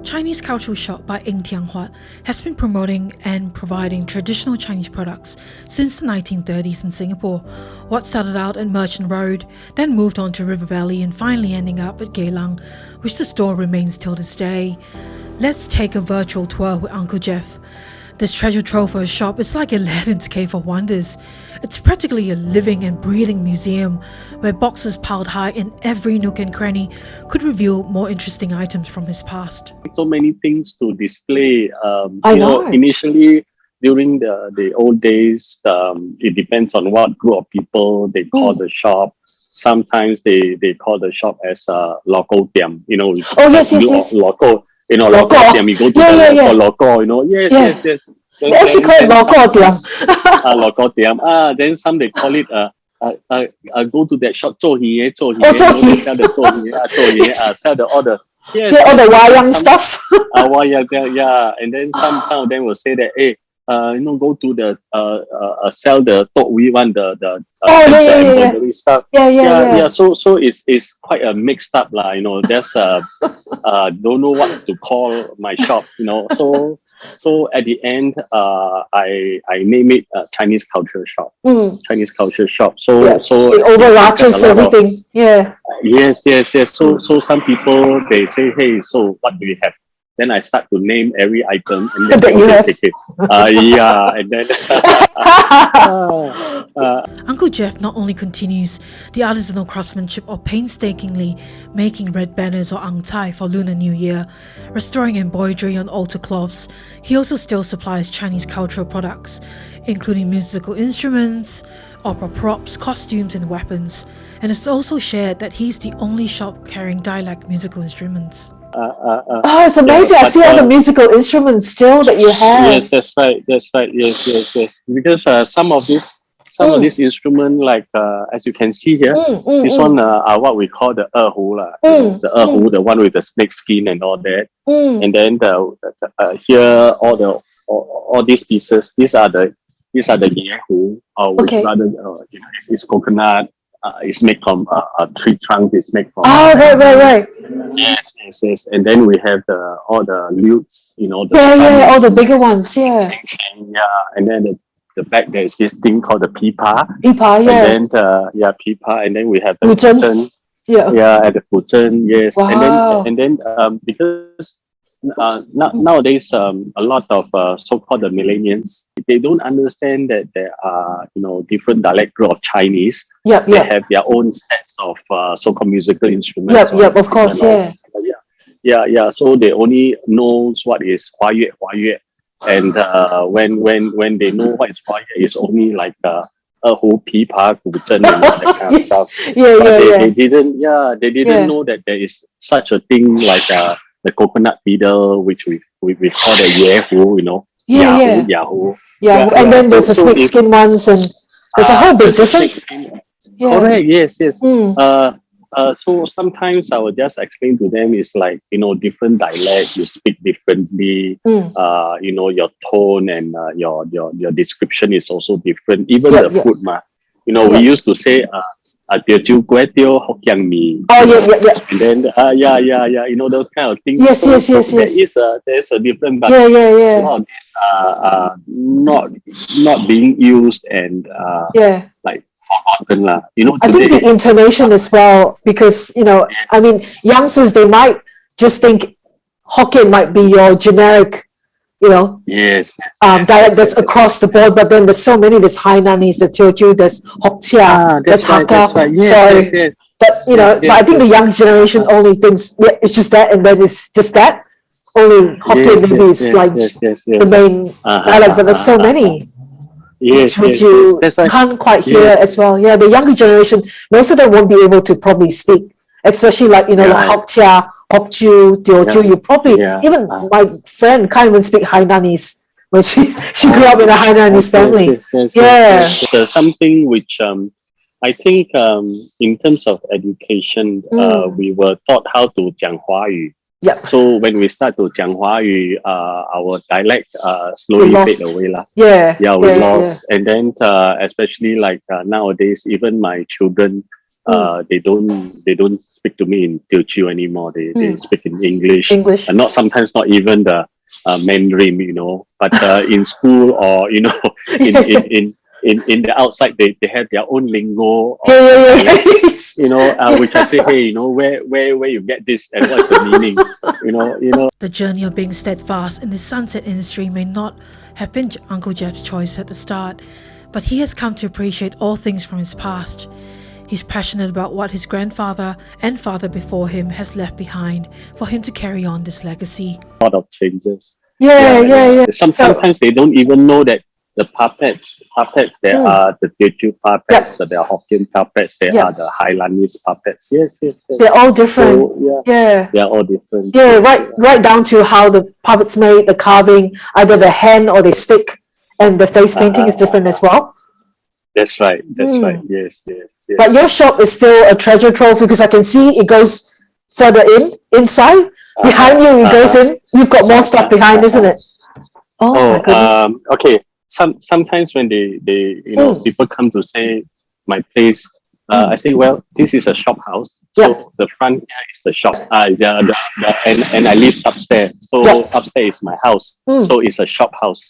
Chinese Cultural Shop by ENG TIANG HUAT has been promoting and providing traditional Chinese products since the 1930s in Singapore. What started out at Merchant Road, then moved on to River Valley and finally ending up at Geylang, which the store remains till this day. Let's take a virtual tour with Uncle Jeff. This treasure trove for a shop is like Aladdin's Cave of Wonders. It's practically a living and breathing museum where boxes piled high in every nook and cranny could reveal more interesting items from his past. So many things to display. I know. Initially during the old days, it depends on what group of people they call the shop. Sometimes they call the shop as local tiam. Oh yes. Local. Local. Tiam. You go to the local. Yes. They actually call it local tiam. Local tiam. Then some they call it go to that shop 做嘢 sell the 做嘢 sell the all the all the wayang stuff. Yeah. And then some of them will say that go to the sell the 斗鱼 one the embroidery stuff. Yeah. So it's quite a mixed up lah. There's don't know what to call my shop. So at the end, I name it Chinese Culture Shop. Chinese Culture Shop. So it overarches everything. Yes. So some people they say, hey, so what do you have? Then I start to name every item, and then take it. And then Uncle Jeff not only continues the artisanal craftsmanship of painstakingly making red banners or ang tai for Lunar New Year, restoring embroidery on altar cloths, he also still supplies Chinese cultural products, including musical instruments, opera props, costumes and weapons, and it's also shared that he's the only shop carrying dialect musical instruments. It's amazing. I see all the musical instruments still that you have. Yes, that's right. Yes. Because some of these instruments, like as you can see here, this one are what we call the erhu lah. The erhu, the one with the snake skin and all that. And then here all these pieces, these are the yehu, which rather it's coconut. It's made from a tree trunk. It's made from. Right. Yes. And then we have all the lutes, all the bigger ones. Yeah. And then the back there's this thing called the pipa. And then pipa, and then we have the Fuchen. fuchen. And the fuchen. Yes. Wow. And then because nowadays a lot of so-called the millennials, they don't understand that there are different dialect group of Chinese. They have their own sets of so-called musical instruments. Of course. So they only knows what is Hua and when they know what is Hua it's only like erhu, pipa, guzhen, and that kind of stuff. They didn't know that there is such a thing like the coconut fiddle, which we call the yehu, Yahoo. And then there's the snake skin ones, and there's a whole big difference. Correct. Yes. So sometimes I will just explain to them it's like different dialect, you speak differently. Your tone and your description is also different. Even the food, we used to say Teochew kway teo Hokkien mee. And then those kind of things. Yes. There's a different, but a lot of these are not being used and like forgotten lah. I think the intonation as well, because youngsters, they might just think Hokkien might be your generic dialect that's across the board, but then there's so many. There's Hainanese, there's Teochew, there's Hokkien, there's Hakka. But I think the young generation only thinks it's just that, and then it's just that. Only Hokkien maybe is like the main dialect, but there's so many. Which you can't quite hear as well. Yeah, the younger generation, most of them won't be able to probably speak, especially like like Hokkien, Hokju, Teochew. You probably even my friend can't even speak Hainanese when she grew up in a Hainanese family. It's something which I think in terms of education, we were taught how to 讲华语. So when we start to 讲华语, our dialect slowly fade away lah. We lost. And then especially like nowadays, even my children, They don't speak to me in Teochew anymore. They speak in English. English. And not even the Mandarin, but in school or in the outside they have their own lingo, which I say, hey, where you get this and what's the meaning, The journey of being steadfast in the sunset industry may not have been Uncle Jeff's choice at the start, but he has come to appreciate all things from his past. He's passionate about what his grandfather and father before him has left behind for him to carry on this legacy. A lot of changes. Yeah. Sometimes they don't even know that the puppets, there are the Teochew puppets, there are Hokkien puppets, there are the Highlandese puppets. Yes. They're all different. So, they're all different. Yeah, right down to how the puppets made, the carving, either the hand or the stick, and the face painting is different as well. That's right. Yes. But your shop is still a treasure trove because I can see it goes further inside. Behind you, it goes in. You've got more stuff behind, isn't it? Oh, my goodness. Okay. Sometimes when they people come to say my place, I say, well, this is a shop house. So the front here is the shop. And I live upstairs. So upstairs is my house. So it's a shop house.